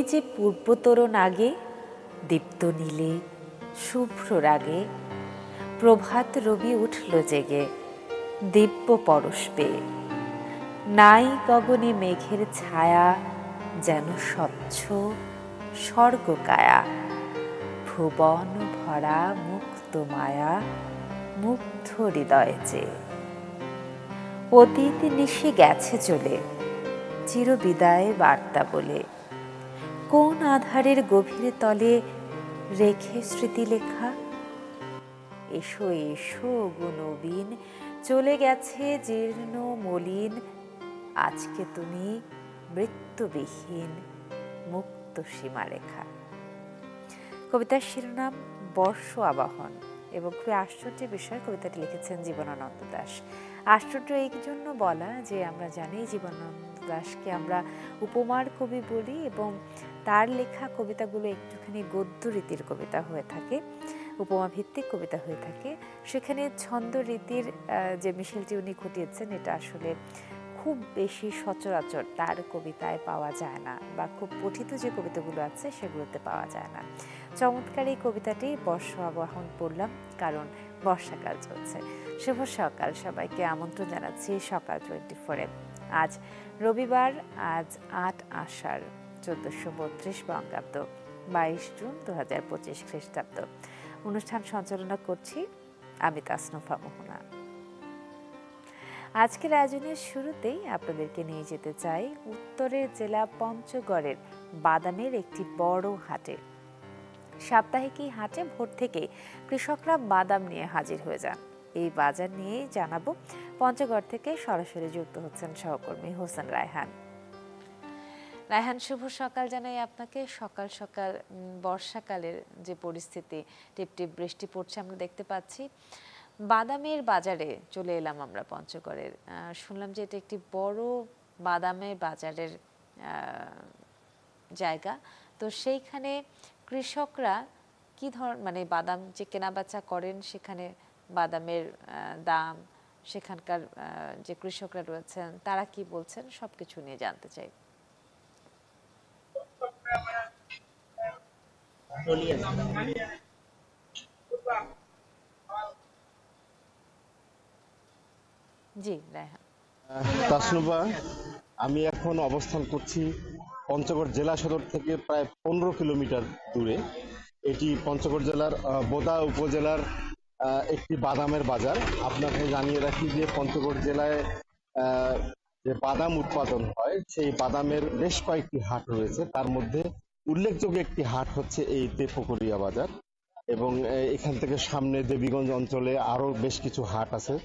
যে পূর্বতরণ আগে, দীপ্ত নীলে শুভ্র রাগে, প্রভাত রবি উঠল জেগে দিব্য পরশ পেয়ে। নাই গগনে মেঘের ছায়া, যেন স্বচ্ছ স্বর্গকায়া, ভুবন ভরা মুক্ত মায়া, মুগ্ধ হৃদয়ে চেয়ে। অতীত নিশি গেছে চলে, চিরবিদায় বার্তা বলে, কোন আধারের গভীর তলে রেখে স্মৃতি লেখা। এসো এসো গো নবীন, চলে গেছে জীর্ণ মলিন, আজকে তুমি মৃত্যুবিহীন মুক্ত সীমারেখা। কবিতার শিরোনাম বর্ষ আবাহন এবং খুবই আশ্চর্যের বিষয়, কবিতাটি লিখেছেন জীবনানন্দ দাশ। আশ্চর্য এই জন্য বলা যে আমরা জানি জীবনানন্দ দাশকে আমরা উপমার কবি বলি এবং তার লেখা কবিতাগুলো একটুখানি গদ্য রীতির কবিতা হয়ে থাকে, উপমা ভিত্তিক কবিতা হয়ে থাকে। সেখানে ছন্দ রীতির যে মিশেলটি উনি ঘটিয়েছেন এটা আসলে খুব বেশি সচরাচর তার কবিতায় পাওয়া যায় না, বা খুব পঠিত যে কবিতাগুলো আছে সেগুলোতে পাওয়া যায় না। চমৎকার এই কবিতাটি বর্ষ আবাহন পড়লাম কারণ বর্ষাকাল চলছে। শুভ সকাল সবাইকে, আমন্ত্রণ জানাচ্ছি সকাল 24-এ। আজ রবিবার, আজ 8 আষাঢ় 1432 বঙ্গাব্দ, 22 জুন 2025 খ্রিস্টাব্দ। অনুষ্ঠান সঞ্চালনা করছি আমি তাসনুফা মোহনা। আজকের আয়োজনের শুরুতেই আপনাদেরকে নিয়ে যেতে চাই উত্তরের জেলা পঞ্চগড়ের বাদামের একটি বড় হাটে। সাপ্তাহিক এই হাটে ভোর থেকে কৃষকরা বাদাম নিয়ে হাজির হয়ে যান। এই বাজার নিয়েই জানাবো। পঞ্চগড় থেকে সরাসরি যুক্ত হচ্ছেন সহকর্মী হোসেন রায়হান। রায়হান, শুভ সকাল জানাই আপনাকে। সকাল সকাল বর্ষাকালের যে পরিস্থিতি, টিপটিপ বৃষ্টি পড়ছে আমরা দেখতে পাচ্ছি। বাদামের বাজারে চলে এলাম আমরা পঞ্চগড়ের। শুনলাম যে এটা একটি বড় বাদামের বাজারের জায়গা। তো সেইখানে কৃষকরা কি মানে বাদাম যে কেনাবেচা করেন, সেখানে বাদামের দাম, সেখানকার যে কৃষকরা রয়েছেন তারা কি বলছেন, সবকিছু নিয়ে জানতে চাই। জি রায়হান। তাসনুবা, আমি এখন অবস্থান করছি পঞ্চগড় জেলা সদর থেকে প্রায় 15 কিলোমিটার দূরে। এটি পঞ্চগড় জেলার বোদা উপজেলার একটি বাদামের বাজার। আপনাকে জানিয়ে রাখি যে পঞ্চগড় জেলায় যে বাদাম উৎপাদন হয় সেই বাদামের বেশ কয়েকটি হাট রয়েছে। তার মধ্যে উল্লেখযোগ্য একটি হাট হচ্ছে এই তেপুকুরিয়া বাজার, এবং এখান থেকে সামনে দেবীগঞ্জ অঞ্চলে আরো বেশ কিছু হাট আছে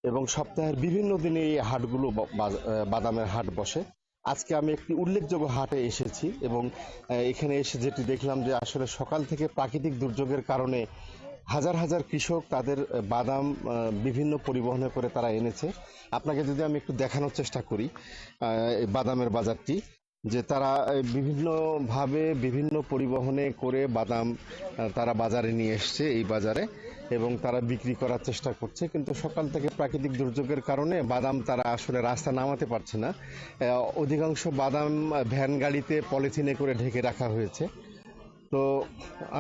এবং সপ্তাহের বিভিন্ন দিনে এই হাটগুলো বাদামের হাট বসে। আজকে আমি একটি উল্লেখযোগ্য হাটে এসেছি এবং এখানে এসে যেটি দেখলাম যে আসলে সকাল থেকে প্রাকৃতিক দুর্যোগের কারণে হাজার হাজার কৃষক তাদের বাদাম বিভিন্ন পরিবহনে করে তারা এনেছে। আপনাকে যদি আমি একটু দেখানোর চেষ্টা করি বাদামের বাজারটি, যে তারা বিভিন্নভাবে বিভিন্ন পরিবহনে করে বাদাম তারা বাজারে নিয়ে এসছে এই বাজারে, এবং তারা বিক্রি করার চেষ্টা করছে। কিন্তু সকাল থেকে প্রাকৃতিক দুর্যোগের কারণে বাদাম তারা আসলে রাস্তা নামাতে পারছে না। অধিকাংশ বাদাম ভ্যান গাড়িতে পলিথিনে করে ঢেকে রাখা হয়েছে। তো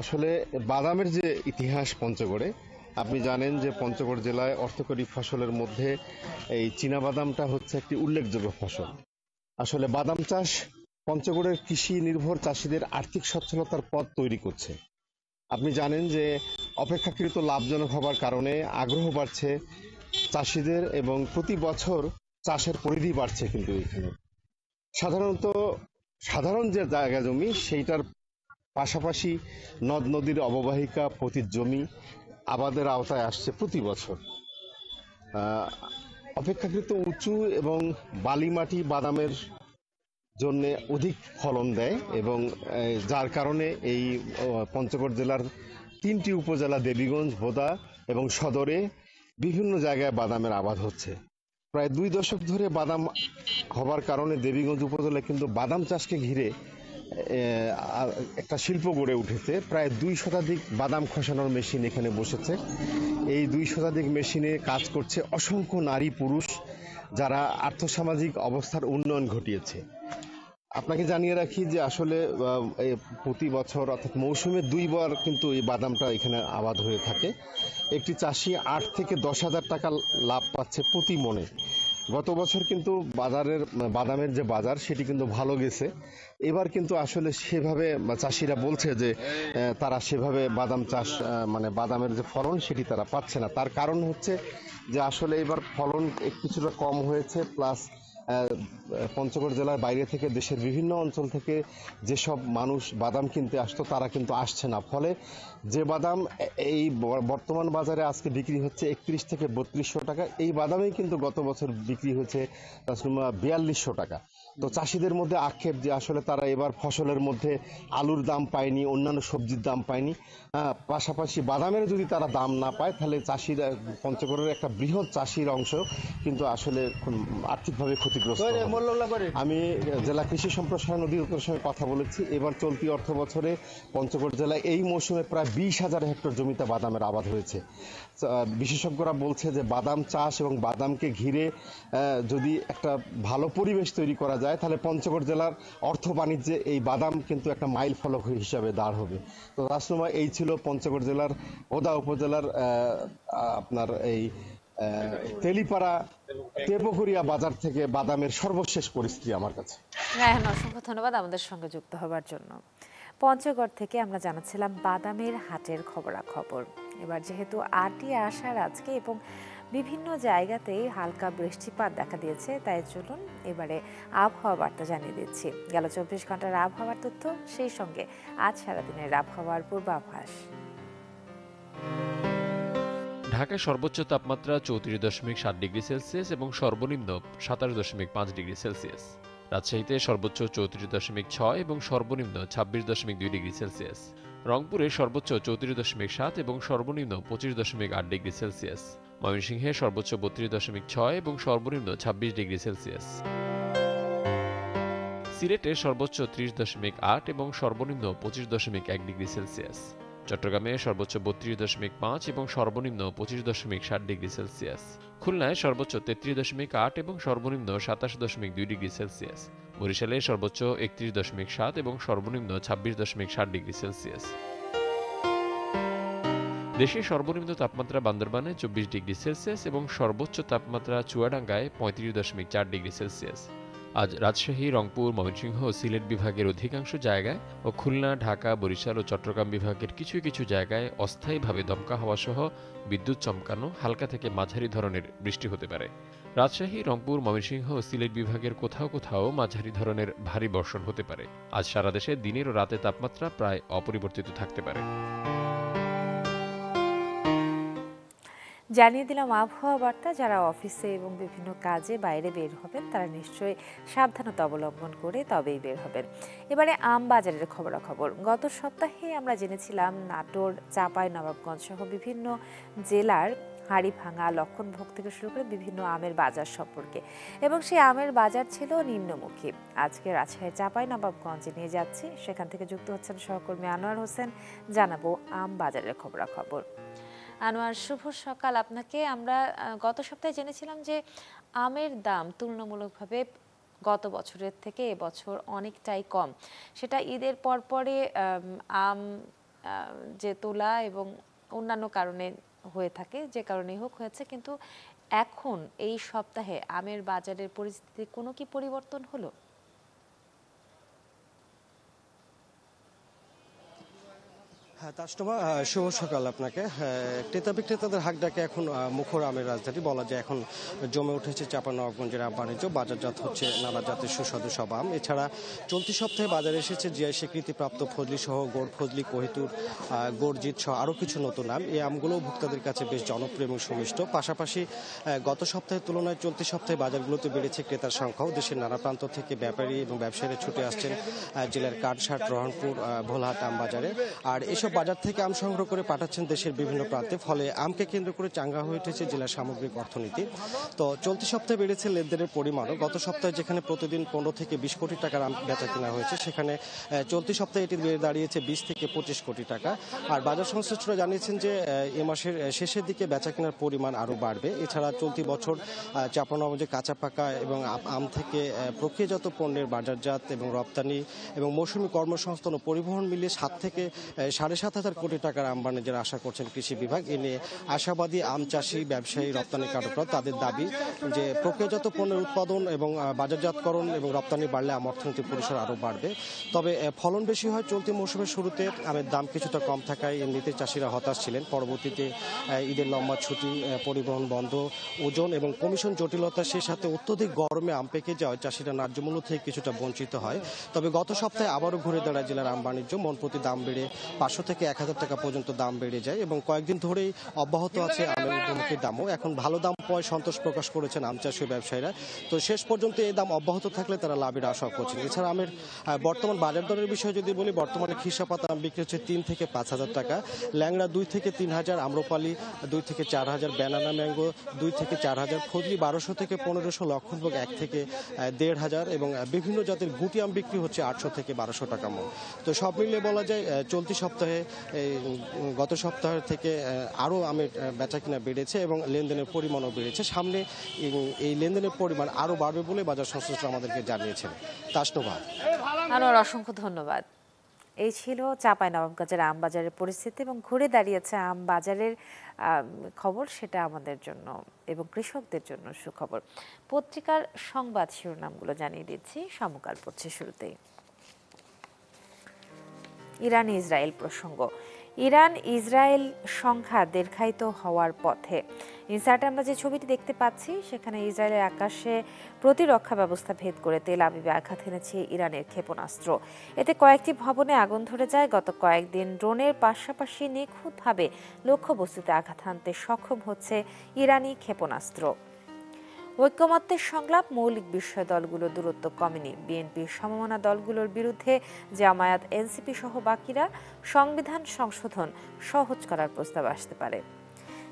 আসলে বাদামের যে ইতিহাস পঞ্চগড়ে, আপনি জানেন যে পঞ্চগড় জেলায় অর্থকরী ফসলের মধ্যে এই চীনাবাদামটা হচ্ছে একটি উল্লেখযোগ্য ফসল। আসলে বাদাম চাষ পঞ্চগড়ের কৃষি নির্ভর চাষীদের আর্থিক সচ্ছলতার পথ তৈরি করছে। আপনি জানেন যে অপেক্ষাকৃত লাভজনক হবার কারণে আগ্রহ বাড়ছে চাষীদের এবং প্রতি বছর চাষের পরিধি বাড়ছে। কিন্তু এখানে সাধারণ যে জায়গা জমি সেইটার পাশাপাশি নদ নদীর অববাহিকা পতিত জমি আবাদের আওতায় আসছে প্রতি বছর। অপেক্ষাকৃত উঁচু এবং বালি মাটি বাদামের জন্য অধিক ফলন দেয় এবং যার কারণে এই পঞ্চগড় জেলার 3টি উপজেলা দেবীগঞ্জ, বোদা এবং সদরে বিভিন্ন জায়গায় বাদামের আবাদ হচ্ছে। প্রায় 2 দশক ধরে বাদাম হবার কারণে দেবীগঞ্জ উপজেলায় কিন্তু বাদাম চাষকে ঘিরে একটা শিল্প গড়ে উঠেছে। প্রায় 2 শতাধিক বাদাম খসানোর মেশিন এখানে বসেছে। এই 2 শতাধিক মেশিনে কাজ করছে অসংখ্য নারী পুরুষ যারা আর্থসামাজিক অবস্থার উন্নয়ন ঘটিয়েছে। আপনাকে জানিয়ে রাখি যে আসলে প্রতি বছর অর্থাৎ মৌসুমে 2 বার কিন্তু এই বাদামটা এখানে আবাদ হয়ে থাকে। একটি চাষি 8 থেকে 10,000 টাকা লাভ পাচ্ছে প্রতি মনে। গত বছর কিন্তু বাদামের যে বাজার সেটি কিন্তু ভালো গেছে। এবার কিন্তু আসলে সেভাবে চাষিরা বলছে যে তারা সেভাবে বাদাম চাষ মানে বাদামের যে ফলন সেটি তারা পাচ্ছে না। তার কারণ হচ্ছে যে আসলে এবার ফলন কিছুটা কম হয়েছে, প্লাস পঞ্চগড় জেলার বাইরে থেকে দেশের বিভিন্ন অঞ্চল থেকে যেসব মানুষ বাদাম কিনতে আসতো তারা কিন্তু আসছে না। ফলে যে বাদাম এই বর্তমান বাজারে আজকে বিক্রি হচ্ছে 31 থেকে 3200 টাকা, এই বাদামেই কিন্তু গত বছর বিক্রি হয়েছে 4200 টাকা। তো চাষিদের মধ্যে আক্ষেপ যে আসলে তারা এবার ফসলের মধ্যে আলুর দাম পায়নি, অন্যান্য সবজির দাম পায়নি, পাশাপাশি বাদামের যদি তারা দাম না পায় তাহলে চাষিরা, পঞ্চগড়ের একটা বৃহৎ চাষির অংশ কিন্তু আসলে আর্থিকভাবে ক্ষতিগ্রস্ত হবে। আমি জেলা কৃষি সম্প্রসারণ অধিদপ্তরের সঙ্গে কথা বলেছি। এবার চলতি অর্থ বছরে পঞ্চগড় জেলায় এই মৌসুমে প্রায় 20,000 হেক্টর জমিতে বাদামের আবাদ হয়েছে। বিশেষজ্ঞরা বলছে যে বাদাম চাষ এবং বাদামকে ঘিরে যদি একটা ভালো পরিবেশ তৈরি করা যায় তাহলে পঞ্চগড় জেলার অর্থ বাণিজ্যে এই বাদাম কিন্তু একটা মাইল ফলক হিসাবে দাঁড় হবে। তো রাজকুমার, এই ছিল পঞ্চগড় জেলার বোদা উপজেলার আপনার এই তেলিপাড়া তেপকুরিয়া বাজার থেকে বাদামের সর্বশেষ পরিস্থিতি আমার কাছে। রায়হান, অসংখ্য ধন্যবাদ আমাদের সঙ্গে যুক্ত হবার জন্য। পঞ্চগড় থেকে আমরা জানাচ্ছিলাম বাদামের হাটের খবরাখবর। এবার যেহেতু আটি আষাঢ় আজকে এবং বিভিন্ন জায়গাতেই হালকা বৃষ্টিপাত দেখা দিয়েছে, তাই চলুন এবারে আবহাওয়া বার্তা জানিয়ে দিচ্ছি। গেল 24 ঘন্টার আবহাওয়ার তথ্য, সেই সঙ্গে আজ সারাদিনের আবহাওয়ার পূর্বাভাস। ঢাকায় সর্বোচ্চ তাপমাত্রা 34.7 ডিগ্রি সেলসিয়াস এবং সর্বনিম্ন 27.5 ডিগ্রি সেলসিয়াস। রাজশাহীতে সর্বোচ্চ 34.6 এবং সর্বনিম্ন 26.2 ডিগ্রি সেলসিয়াস। রংপুরে সর্বোচ্চ 34.7 এবং সর্বনিম্ন 25.8 ডিগ্রি সেলসিয়াস। ময়মনসিংহে সর্বোচ্চ 32.6 এবং সর্বনিম্ন 26 ডিগ্রি সেলসিয়াস। সিলেটে সর্বোচ্চ 30.8 এবং সর্বনিম্ন 25.1 ডিগ্রি সেলসিয়াস। চট্টগ্রামে সর্বোচ্চ 32.5 এবং সর্বনিম্ন 25.7 ডিগ্রি সেলসিয়াস। খুলনায় সর্বোচ্চ 33.8 এবং সর্বনিম্ন 27.2 ডিগ্রি সেলসিয়াস। বরিশালে সর্বোচ্চ 31.7 এবং সর্বনিম্ন 26.7 ডিগ্রি সেলসিয়াস। দেশের সর্বনিম্ন তাপমাত্রা বান্দরবানে 24 ডিগ্রি সেলসিয়াস এবং সর্বোচ্চ তাপমাত্রা চুয়াডাঙ্গায় 35.4 ডিগ্রি সেলসিয়াস। আজ রাজশাহী, রংপুর, ময়মনসিংহ ও সিলেট বিভাগের অধিকাংশ জায়গায় ও খুলনা, ঢাকা, বরিশাল ও চট্টগ্রাম বিভাগের কিছু কিছু জায়গায় অস্থায়ীভাবে দমকা হাওয়া সহ বিদ্যুৎ চমকানো হালকা থেকে মাঝারি ধরনের বৃষ্টি হতে পারে। রাজশাহী, রংপুর, ময়মনসিংহ ও সিলেট বিভাগের কোথাও কোথাও মাঝারি ধরনের ভারী বর্ষণ হতে পারে। আজ সারা দেশে দিনের ও রাতে তাপমাত্রা প্রায় অপরিবর্তিত থাকতে পারে। জানিয়ে দিলাম আবহাওয়া বার্তা। যারা অফিসে এবং বিভিন্ন কাজে বাইরে বের হবেন তারা নিশ্চয়ই সাবধানতা অবলম্বন করে তবেই বের হবেন। এবারে আম বাজারের খবরাখবর। গত সপ্তাহে আমরা জেনেছিলাম নাটোর, চাঁপাইনবাবগঞ্জ সহ বিভিন্ন জেলার হাড়িভাঙা, লক্ষণভোগ থেকে শুরু করে বিভিন্ন আমের বাজার সম্পর্কে, এবং সেই আমের বাজার ছিল নিম্নমুখী। আজকে রাজশাহী চাঁপাইনবাবগঞ্জে নিয়ে যাচ্ছি, সেখান থেকে যুক্ত হচ্ছেন সহকর্মী আনোয়ার হোসেন। জানাবো আম বাজারের খবরাখবর। আনোয়ার, শুভ সকাল আপনাকে। আমরা গত সপ্তাহে জেনেছিলাম যে আমের দাম তুলনামূলকভাবে গত বছরের থেকে এবছর অনেকটাই কম। সেটা ঈদের পরপরে আম যে তোলা এবং অন্যান্য কারণে হয়ে থাকে, যে কারণেই হোক হয়েছে, কিন্তু এখন এই সপ্তাহে আমের বাজারের পরিস্থিতি কোনো কি পরিবর্তন হলো? হ্যাঁ তাসনুমা, শুভ সকাল আপনাকে। ক্রেতা বিক্রেতাদের হাক ডাকে এখন মুখর আমের রাজধানী বলা যায়। এখন জমে উঠেছে চাঁপাইনবাবগঞ্জের আম বাণিজ্য। বাজারজাত হচ্ছে নানা জাতের সুস্বাদু সব আম। এছাড়া চলতি সপ্তাহে বাজারে এসেছে জিআই স্বীকৃতিপ্রাপ্ত ফজলি সহ গোড় ফজলি, কোহিতুর, গর্জিত সহ আরও কিছু নতুন আম। এই আমগুলো ভোক্তাদের কাছে বেশ জনপ্রিয় এবং সুমিষ্ট। পাশাপাশি গত সপ্তাহের তুলনায় চলতি সপ্তাহে বাজারগুলোতে বেড়েছে ক্রেতার সংখ্যাও। দেশের নানা প্রান্ত থেকে ব্যাপারী এবং ব্যবসায়ীরা ছুটে আসছেন জেলার কাঠসাট, রহনপুর, ভোলাহাট আম বাজারে। আর এসব বাজার থেকে আম সংগ্রহ করে পাঠাচ্ছেন দেশের বিভিন্ন প্রান্তে, ফলে আমকে কেন্দ্র করে চাঙ্গা হয়ে উঠেছে জেলার সামগ্রিক অর্থনীতি। তো চলতি সপ্তাহে বেড়েছে লেনদেনের পরিমাণও। গত সপ্তাহে যেখানে প্রতিদিন 15 থেকে 20 কোটি টাকার আম বেচা কেনা হয়েছে, সেখানে চলতি সপ্তাহে এটি বেড়ে দাঁড়িয়েছে 20 থেকে 25 কোটি টাকা। আর বাজার সংশ্লিষ্টরা জানিয়েছেন যে এ মাসের শেষের দিকে বেচা কেনার পরিমাণ আরও বাড়বে। এছাড়া চলতি বছর চাঁপানবাবগঞ্জে কাঁচা পাকা এবং আম থেকে প্রক্রিয়াজাত পণ্যের বাজারজাত এবং রপ্তানি এবং মৌসুমি কর্মসংস্থান ও পরিবহন মিলিয়ে 7 থেকে 7,500 কোটি টাকার আম বাণিজ্যের আশা করছেন কৃষি বিভাগ। এ নিয়ে আশাবাদী আম চাষি, ব্যবসায়ী, রপ্তানিকারকরা। তাদের দাবি যে প্রক্রিয়াজাত পণ্যের উৎপাদন এবং বাজারজাতকরণ এবং রপ্তানি বাড়লে আম অর্থনীতির পরিসর আরও বাড়বে। তবে ফলন বেশি হয় চলতি মৌসুমের শুরুতে, আমের দাম কিছুটা কম থাকায় এমনিতে চাষিরা হতাশ ছিলেন। পরবর্তীতে ঈদের লম্বা ছুটি, পরিবহন বন্ধ, ওজন এবং কমিশন জটিলতা, সেই সাথে অত্যধিক গরমে আম পেকে যাওয়ায় চাষিরা ন্যায্য মূল্য থেকে কিছুটা বঞ্চিত হয়। তবে গত সপ্তাহে আবারও ঘুরে দাঁড়ায় জেলার আম বাণিজ্য। মন প্রতি দাম বেড়ে 500 থেকে 1,000 টাকা পর্যন্ত দাম বেড়ে যায় এবং কয়েকদিন ধরেই অব্যাহত আছে আমের ঊর্ধ্বমুখী দামও। এখন ভালো দাম পাওয়ায় সন্তোষ প্রকাশ করেছেন আম চাষী ব্যবসায়ীরা। তো শেষ পর্যন্ত এই দাম অব্যাহত থাকলে তারা লাভের আশা করছেন। এছাড়া আমের বর্তমান বাজার দরের বিষয়ে যদি বলি, বর্তমানে খিসাপাতা আম বিক্রি হচ্ছে 3 থেকে 5,000 টাকা, ল্যাংড়া 2 থেকে 3,000, আম্রপালি 2 থেকে 4,000, ব্যানানা ম্যাঙ্গো 2 থেকে 4,000, ফজলি 1200 থেকে 1500, লক্ষণভোগ 1 থেকে 1,500 এবং বিভিন্ন জাতের গুটি আম বিক্রি হচ্ছে 800 থেকে 1200 টাকা মন। তো সব মিলিয়ে বলা যায় চলতি সপ্তাহে গত সপ্তাহ থেকে আরও আমের বেচাকিনা বেড়েছে এবং লেনদেনের পরিমাণও বেড়েছে। সামনে এই লেনদেনের পরিমাণ আরও বাড়বে বলে বাজার সংশ্লিষ্টরা আমাদেরকে জানিয়েছেন। তাসনুভা, আনোয়ার, অসংখ্য ধন্যবাদ। এই ছিল চাঁপাইনবাবগঞ্জের আম বাজারের পরিস্থিতি এবং ঘুরে দাঁড়িয়েছে আম বাজারের খবর, সেটা আমাদের জন্য এবং কৃষকদের জন্য সুখবর। পত্রিকার সংবাদ শিরোনামগুলো জানিয়ে দিচ্ছি। সমকাল পড়ছে শুরুতেই। ইরান ইসরায়েল প্রসঙ্গ। ইরান ইসরায়েল সংঘাত দীর্ঘায়িত হওয়ার পথে। ইনসার্টে আমরা যে ছবিটি দেখতে পাচ্ছি, সেখানে ইসরায়েলের আকাশে প্রতিরক্ষা ব্যবস্থা ভেদ করে তেল আবিবে আঘাত এনেছে ইরানের ক্ষেপণাস্ত্র। এতে কয়েকটি ভবনে আগুন ধরে যায়। গত কয়েকদিন ড্রোনের পাশাপাশি নিখুঁতভাবে লক্ষ্যবস্তুতে আঘাত হানতে সক্ষম হচ্ছে ইরানি ক্ষেপণাস্ত্র। ঐক্যমত্যের সংলাপ, মৌলিক বিষয় দলগুলোর দূরত্ব কমেনি। বিএনপির সমমনা দলগুলোর বিরুদ্ধে জামায়াত, এনসিপি সহ বাকিরা সংবিধান সংশোধন সহজ করার প্রস্তাব আসতে পারে।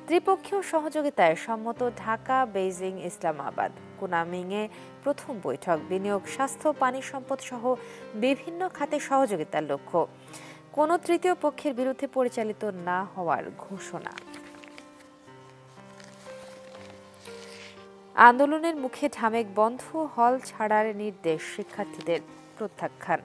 ত্রিপক্ষীয় সহযোগিতায় সম্মত ঢাকা, বেইজিং, ইসলামাবাদ। কুনামিংয়ে প্রথম বৈঠক। বিনিয়োগ, স্বাস্থ্য, পানি সম্পদ সহ বিভিন্ন খাতে সহযোগিতার লক্ষ্য। কোনো তৃতীয় পক্ষের বিরুদ্ধে পরিচালিত না হওয়ার ঘোষণা। আন্দোলনের মুখে ঢামেক বন্ধ, হল ছাড়ার নির্দেশ, শিক্ষার্থীদের প্রত্যাখ্যান।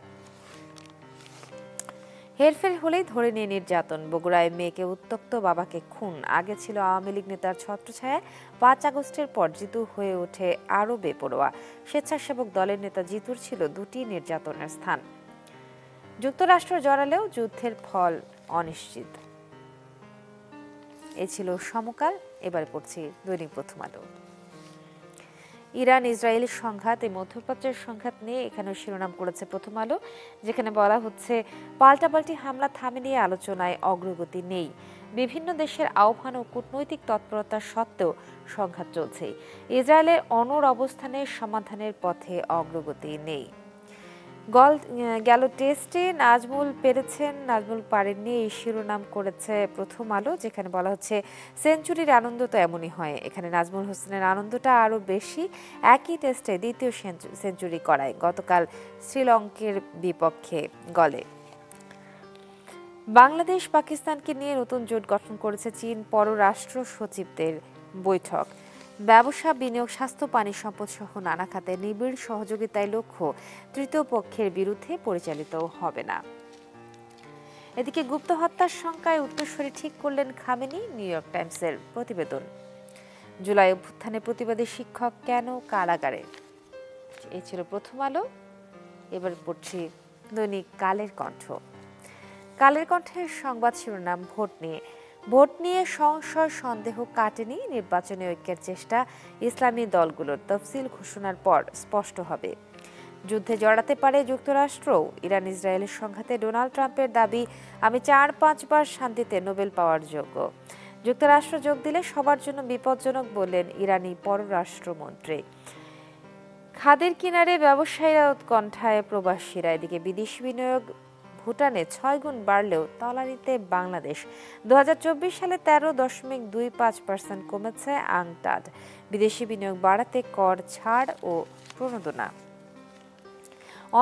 হেরফের হলেই ধরে নিয়ে নির্যাতন। বগুড়ায় মেয়েকে উত্ত্যক্ত, বাবাকে খুন। আগে ছিল আওয়ামী লীগ নেতার ছত্রছায়ায়। 5 আগস্টের পর জিতু হয়ে ওঠে আরও বেপরোয়া। স্বেচ্ছাসেবক দলের নেতা জিতুর ছিল 2টি নির্যাতনের স্থান। যুক্তরাষ্ট্র জড়ালেও যুদ্ধের ফল অনিশ্চিত। এ ছিল সমকাল। এবারে পড়ছি দৈনিক প্রথম আলো। ইরান ইসরায়েলি সংঘাত, এই মধ্যপ্রাচ্যের সংঘাত নিয়ে এখানে শিরোনাম করেছে প্রথম আলো, যেখানে বলা হচ্ছে পাল্টাপাল্টি হামলা থামেনি, আলোচনায় অগ্রগতি নেই। বিভিন্ন দেশের আহ্বান ও কূটনৈতিক তৎপরতা সত্ত্বেও সংঘাত চলছে। ইসরায়েলের অনড় অবস্থানের সমাধানের পথে অগ্রগতি নেই। গেল টেস্টে নাজমুল পেরেছেন, নাজমুল পারেননি, এই শিরোনাম করেছে প্রথম আলো, যেখানে বলা হচ্ছে সেঞ্চুরির আনন্দ তো এমনই হয়। এখানে নাজমুল হোসেনের আনন্দটা আরও বেশি। একই টেস্টে দ্বিতীয় সেঞ্চুরি করায় গতকাল শ্রীলঙ্কার বিপক্ষে গলে। বাংলাদেশ পাকিস্তানকে নিয়ে নতুন জোট গঠন করেছে চীন। পররাষ্ট্র সচিবদের বৈঠক। ব্যবসা, বিনিয়োগ, স্বাস্থ্য, পানি সম্পদ সহ নানা খাতে নিবিড় সহযোগিতায় লক্ষ্য তৃতীয় পক্ষের বিরুদ্ধে পরিচালিত হবে না। এদিকে গুপ্ত হত্যার শঙ্কায় উত্তরসূরি ঠিক করলেন খামেনি, নিউ ইয়র্ক টাইমসের প্রতিবেদন। জুলাই অভ্যুত্থানে প্রতিবাদী শিক্ষক কেন কারাগারে। এই ছিল প্রথম আলো। এবার পড়ছি দৈনিক কালের কণ্ঠ। কালের কণ্ঠের সংবাদ শিরোনাম ভোট নিয়ে সংশয় সন্দেহ কাটেনি, নির্বাচনী ঐক্যের চেষ্টা ইসলামী দলগুলোর, তফসিল ঘোষণার পর স্পষ্ট হবে। যুদ্ধে জড়াতে পারে যুক্তরাষ্ট্র। ইরান ইসরায়েলের সংঘাতে ডোনাল্ড ট্রাম্পের দাবি, আমি 4-5 বার শান্তিতে নোবেল পাওয়ার যোগ্য। যুক্তরাষ্ট্র যোগ দিলে সবার জন্য বিপজ্জনক বললেন ইরানি পররাষ্ট্রমন্ত্রী। খাদের কিনারে ব্যবসায়ীরা উৎকণ্ঠায়, প্রবাসীরা। এদিকে বিদেশি বিনিয়োগ ভুটানে 6 গুণ বাড়লেও তলানিতে বাংলাদেশ। 2024 সালে 13.25% কমেছে আংটাড। বিদেশি বিনিয়োগ বাড়াতে কর ছাড় ও প্রণোদনা।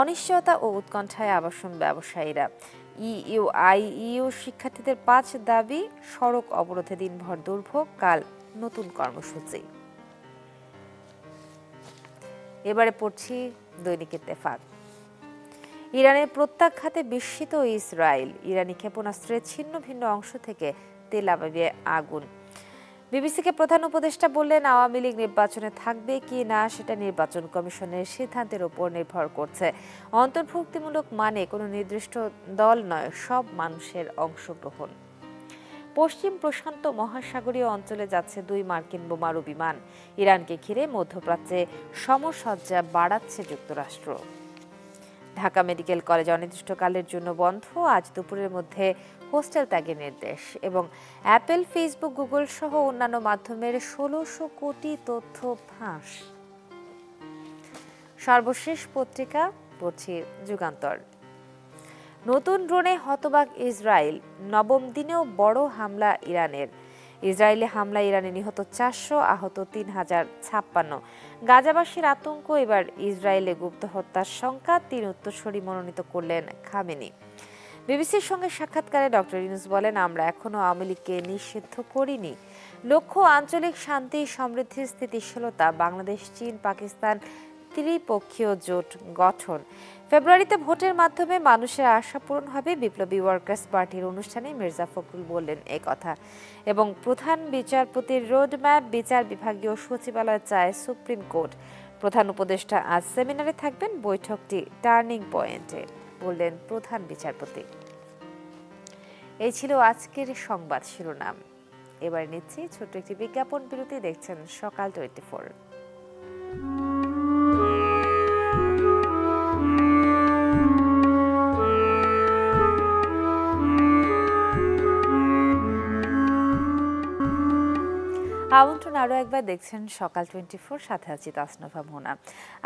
অনিশ্চয়তা ও উৎকণ্ঠায় আবাসন ব্যবসায়ীরা। ইউ শিক্ষার্থীদের 5 দাবি, সড়ক অবরোধে দিনভর দুর্ভোগ, কাল নতুন কর্মসূচি। এবারে পড়ছি দৈনিক ইত্তেফাক। ইরানের প্রত্যাঘাতে বিস্মিত ইসরায়েল। ইরানি ক্ষেপণাস্ত্রের ছিন্ন ভিন্ন অংশ থেকে তেল আবিবে আগুন। বিবিসিকে প্রধান উপদেষ্টা বললেন, আওয়ামী লীগ নির্বাচনে থাকবে কি না সেটা নির্বাচন কমিশনের সিদ্ধান্তের উপর নির্ভর করছে। অন্তর্ভুক্তিমূলক মানে কোনো নির্দিষ্ট দল নয়, সব মানুষের অংশগ্রহণ। পশ্চিম প্রশান্ত মহাসাগরীয় অঞ্চলে যাচ্ছে 2 মার্কিন বোমারু বিমান। ইরানকে ঘিরে মধ্যপ্রাচ্যে সমরসজ্জা বাড়াচ্ছে যুক্তরাষ্ট্র। ঢাকা মেডিকেল কলেজ অনির্দিষ্টকালের জন্য বন্ধ, আজ দুপুরের মধ্যে হোস্টেল ত্যাগের নির্দেশ। এবং অ্যাপল, ফেসবুক, গুগল সহ অন্যান্য মাধ্যমের 1600 কোটি তথ্য ফাঁস। সর্বশেষ পত্রিকা পড়ছি যুগান্তর। নতুন ড্রোনে হতবাক ইসরায়েল, নবম দিনেও বড় হামলা ইরানের। ইসরায়েলি হামলায় ইরানে নিহত 400, আহত 3056। গাজাবাসীর আতঙ্ক, এবার ইসরায়েলে গুপ্ত হত্যার শঙ্কা, 3 উত্তরসূরি মনোনীত করলেন খামেনি। বিবিসির সঙ্গে সাক্ষাৎকারে ডক্টর ইউনূস বলেন, আমরা এখনো আওয়ামী লীগকে নিষিদ্ধ করিনি। লক্ষ্য আঞ্চলিক শান্তি, সমৃদ্ধি, স্থিতিশীলতা। বাংলাদেশ, চীন, পাকিস্তান ত্রিপক্ষীয় জোট গঠন। ফেব্রুয়ারিতে ভোটের মাধ্যমে মানুষের আশা পূরণ হবে, বিপ্লবী ওয়ার্কার্স পার্টির অনুষ্ঠানে মির্জা ফখরুল বললেন এই কথা। এবং প্রধান বিচারপতির রোডম্যাপ, বিচার বিভাগীয় সচিবালয় চায় সুপ্রিম কোর্ট। প্রধান উপদেষ্টা আজ সেমিনারে থাকবেন, বৈঠকটি টার্নিং পয়েন্টে, বললেন প্রধান বিচারপতি। এই ছিল আজকের সংবাদ শিরোনাম। এবার নিচ্ছি ছোট্ট একটি বিজ্ঞাপন বিরতি। দেখছেন সকাল 24। আমন্ত্রণ আরও একবার, দেখছেন সকাল 24, সাথে আছি তাসনভা মোনা।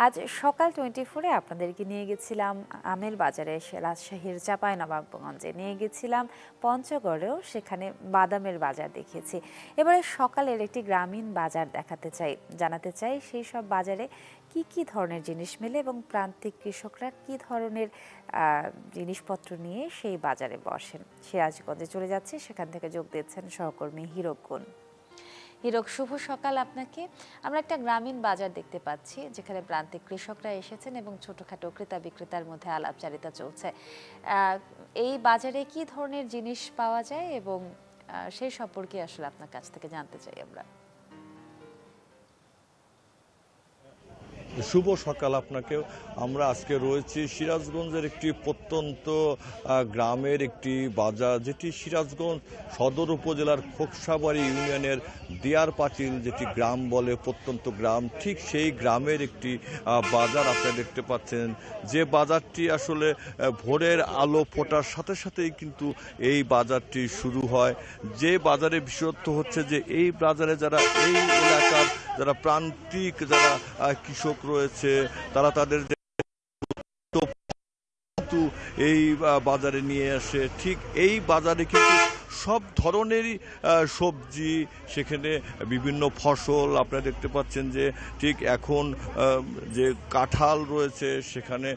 আজ সকাল 24-এ আপনাদেরকে নিয়ে গেছিলাম আমের বাজারে, রাজশাহীর চাঁপাইনবাবগঞ্জে নিয়ে গেছিলাম, পঞ্চগড়েও সেখানে বাদামের বাজার দেখিয়েছি। এবারে সকালের একটি গ্রামীণ বাজার দেখাতে চাই, জানাতে চাই সেই সব বাজারে কি কি ধরনের জিনিস মেলে এবং প্রান্তিক কৃষকরা কি ধরনের জিনিসপত্র নিয়ে সেই বাজারে বসেন। সিরাজগঞ্জে চলে যাচ্ছে, সেখান থেকে যোগ দিচ্ছেন সহকর্মী হিরক গুণ। হিরক, শুভ সকাল আপনাকে। আমরা একটা গ্রামীণ বাজার দেখতে পাচ্ছি, যেখানে প্রান্তিক কৃষকরা এসেছেন এবং ছোটখাটো ক্রেতা বিক্রেতার মধ্যে আলাপচারিতা চলছে। এই বাজারে কি ধরনের জিনিস পাওয়া যায় এবং সেই সম্পর্কে আসলে আপনার কাছ থেকে জানতে চাই আমরা। শুভ সকাল আপনাকেও। আমরা আজকে রয়েছি সিরাজগঞ্জের একটি প্রত্যন্ত গ্রামের একটি বাজার, যেটি সিরাজগঞ্জ সদর উপজেলার খোকসাবাড়ি ইউনিয়নের দিয়ারপাটিল যেটি গ্রাম বলে, প্রত্যন্ত গ্রাম, ঠিক সেই গ্রামের একটি বাজার আপনারা দেখতে পাচ্ছেন। যে বাজারটি আসলে ভোরের আলো ফোটার সাথে সাথেই কিন্তু এই বাজারটি শুরু হয়। যে বাজারে বিশেষত্ব হচ্ছে যে এই বাজারে যারা এই এলাকার যারা প্রান্তিক যারা কৃষক রয়েছে, তারা তাদের এই বাজারে নিয়ে আসে। ঠিক এই বাজারে কিন্তু সব ধরনেরই সবজি, সেখানে বিভিন্ন ফসল আপনারা দেখতে পাচ্ছেন যে ঠিক এখন যে কাঁঠাল রয়েছে, সেখানে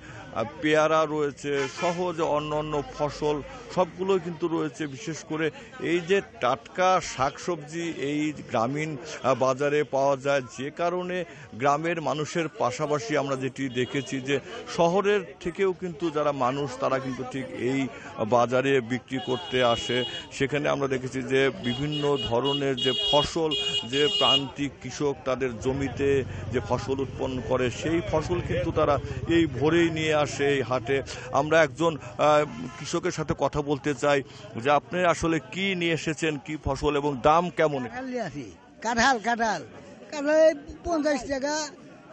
পেয়ারা রয়েছে, সহজ অন্য অন্য ফসল সবগুলো কিন্তু রয়েছে। বিশেষ করে এই যে টাটকা শাকসবজি এই গ্রামীণ বাজারে পাওয়া যায়, যে কারণে গ্রামের মানুষের পাশাপাশি আমরা যেটি দেখেছি যে শহরের থেকেও কিন্তু যারা মানুষ তারা কিন্তু ঠিক এই বাজারে বিক্রি করতে আসে। সেখানে আমরা দেখেছি যে বিভিন্ন ধরনের যে ফসল, যে প্রান্তিক কৃষক তাদের জমিতে যে ফসল উৎপন্ন করে, সেই ফসল কিন্তু তারা এই ভোরেই নিয়ে আসে এই হাটে। আমরা একজন কৃষকের সাথে কথা বলতে চাই যে আপনি আসলে কি নিয়ে এসেছেন, কি ফসল এবং দাম কেমন? কাঁঠাল 50 টাকা,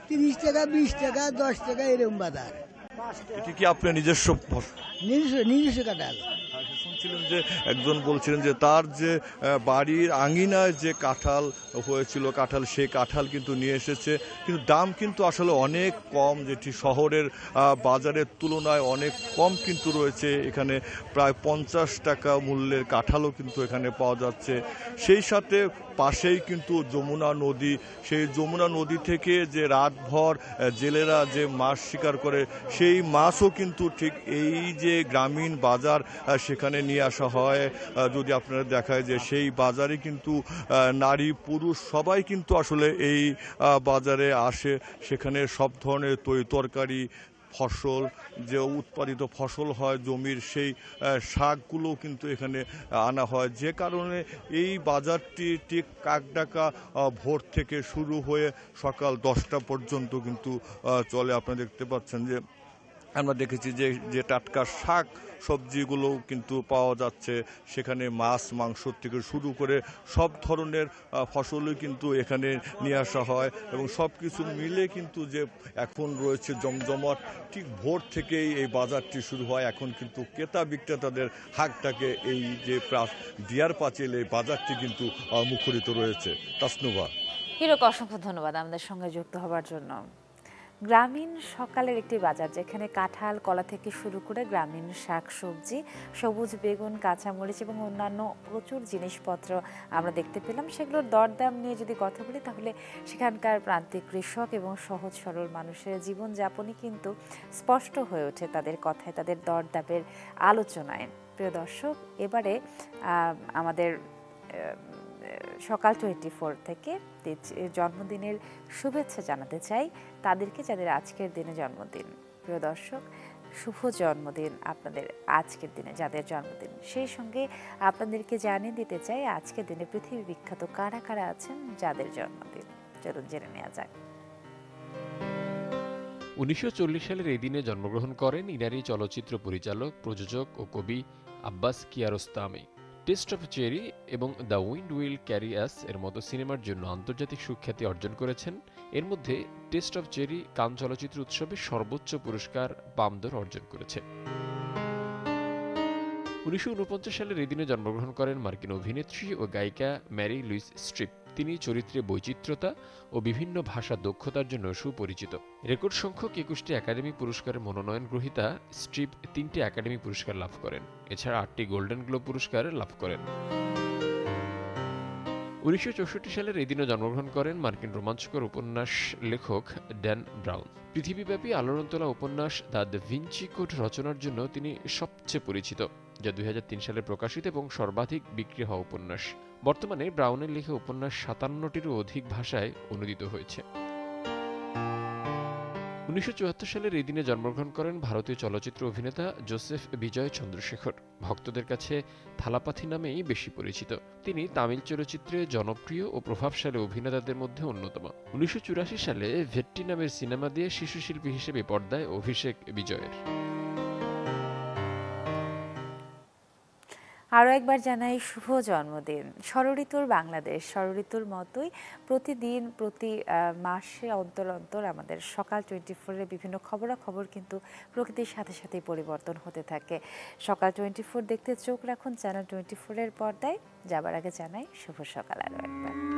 30 টাকা, 20 টাকা, 10 টাকা এরকম বাজার। এটি কি আপনার নিজস্ব নিজস্ব কাঁঠাল? শুনছিলেন যে একজন বলছিলেন যে তার যে বাড়ির আঙিনায় যে কাঁঠাল হয়েছিল কাঁঠাল, সেই কাঁঠাল কিন্তু নিয়ে এসেছে, কিন্তু দাম কিন্তু আসলে অনেক কম, যেটি শহরের বাজারের তুলনায় অনেক কম কিন্তু রয়েছে। এখানে প্রায় 50 টাকা মূল্যের কাঁঠালও কিন্তু এখানে পাওয়া যাচ্ছে। সেই সাথে পাশেই কিন্তু যমুনা নদী, সেই যমুনা নদী থেকে যে রাতভর জেলেরা যে মাছ শিকার করে, সেই মাছও কিন্তু ঠিক এই যে গ্রামীণ বাজার সেখানে নিয়ে আসা হয়। যদি আপনারা দেখায় যে সেই বাজারে কিন্তু নারী পুরুষ সবাই কিন্তু আসলে এই বাজারে আসে। সেখানে সব ধরনের তরকারি, ফসল, যে উৎপাদিত ফসল হয় জমির, সেই শাকগুলো কিন্তু এখানে আনা হয়, যে কারণে এই বাজারটি ঠিক কাকডাকা ভোর থেকে শুরু হয়ে সকাল 10টা পর্যন্ত কিন্তু চলে। আপনারা দেখতে পাচ্ছেন যে আমরা দেখেছি যে টাটকা শাক সবজিগুলো কিন্তু পাওয়া যাচ্ছে। সেখানে মাছ মাংস থেকে শুরু করে সব ধরনের ফসলই কিন্তু এখানে নিয়ে আসা হয়, এবং সব কিছু মিলে কিন্তু যে এখন রয়েছে জমজমাট। ঠিক ভোর থেকেই এই বাজারটি শুরু হয়। এখন কিন্তু ক্রেতা বিক্রেতাদের হাটটাকে এই যে ডিয়ার পাঁচিল, এই বাজারটি কিন্তু মুখরিত রয়েছে। তাসনুভা। হিরোকে অসংখ্য ধন্যবাদ আমাদের সঙ্গে যুক্ত হবার জন্য। গ্রামীণ সকালের একটি বাজার, যেখানে কাঁঠাল, কলা থেকে শুরু করে গ্রামীণ শাকসবজি, সবুজ বেগুন, কাঁচামরিচ এবং অন্যান্য প্রচুর জিনিসপত্র আমরা দেখতে পেলাম। সেগুলোর দরদাম নিয়ে যদি কথা বলি, তাহলে সেখানকার প্রান্তিক কৃষক এবং সহজ সরল মানুষের জীবনযাপনই কিন্তু স্পষ্ট হয়ে ওঠে তাদের কথায়, তাদের দরদামের আলোচনায়। প্রিয় দর্শক, এবারে আমাদের সকাল 24 থেকে জন্মদিনের শুভেচ্ছা জানাতে চাই তাদেরকে যাদের আজকের দিনে জন্মদিন। প্রিয় দর্শক, শুভ জন্মদিন আপনাদের আজকের দিনে যাদের জন্মদিন। সেই সঙ্গে আপনাদেরকে জানিয়ে দিতে চাই আজকের দিনে পৃথিবী বিখ্যাত কারা কারা আছেন যাদের জন্মদিন। চলুন জেনে নেওয়া যাক। 1940 সালের এই দিনে জন্মগ্রহণ করেন ইরানি চলচ্চিত্র পরিচালক, প্রযোজক ও কবি আব্বাস কিয়ারোস্তামি। টেস্ট অফ চেরি এবং দ্য উইন্ড উইল ক্যারি আস এর মতো সিনেমার জন্য আন্তর্জাতিক সুখ্যাতি অর্জন করেছেন। এর মধ্যে টেস্ট অফ চেরি কান চলচ্চিত্র উৎসবে সর্বোচ্চ পুরস্কার পামদর অর্জন করেছে। 1949 সালের এই দিনে জন্মগ্রহণ করেন মার্কিন অভিনেত্রী ও গায়িকা ম্যারি লুইস স্ট্রিপ। তিনি চরিত্রে বৈচিত্র্যতা ও বিভিন্ন ভাষা দক্ষতার জন্য সুপরিচিত। রেকর্ড সংখ্যক 21টি একাডেমি পুরস্কারের মনোনয়ন গ্রহীতা স্ট্রিপ 3টি একাডেমি পুরস্কার লাভ করেন। এছাড়া 8টি গোল্ডেন গ্লোব পুরস্কার লাভ করেন। 1964 সালের এই দিনে জন্মগ্রহণ করেন মার্কিন রোমাঞ্চকর উপন্যাস লেখক ড্যান ব্রাউন। পৃথিবীব্যাপী আলোড়ন তোলা উপন্যাস দ্য ভিঞ্চি কোড রচনার জন্য তিনি সবচেয়ে পরিচিত, যা 2003 সালে প্রকাশিত এবং সর্বাধিক বিক্রি হওয়া উপন্যাস। বর্তমানে ব্রাউনের লেখা উপন্যাস 57টিরও অধিক ভাষায় অনুদিত হয়েছে। 1974 সালের এই দিনে জন্মগ্রহণ করেন ভারতীয় চলচ্চিত্র অভিনেতা জোসেফ বিজয় চন্দ্রশেখর। ভক্তদের কাছে থালাপাথি নামেই বেশি পরিচিত। তিনি তামিল চলচ্চিত্রে জনপ্রিয় ও প্রভাবশালী অভিনেতাদের মধ্যে অন্যতম। 1984 সালে ভেট্টি নামের সিনেমা দিয়ে শিশুশিল্পী হিসেবে পর্দায় অভিষেক বিজয়ের। আরও একবার জানাই শুভ জন্মদিন। ষড়ঋতুর বাংলাদেশ, ষড়ঋতুর মতোই প্রতিদিন প্রতি মাসে অন্তর অন্তর আমাদের সকাল 24-এর বিভিন্ন খবরাখবর কিন্তু প্রকৃতির সাথে সাথেই পরিবর্তন হতে থাকে। সকাল 24 দেখতে চোখ রাখুন চ্যানেল 24-এর পর্দায়। যাবার আগে জানাই শুভ সকাল আরও একবার।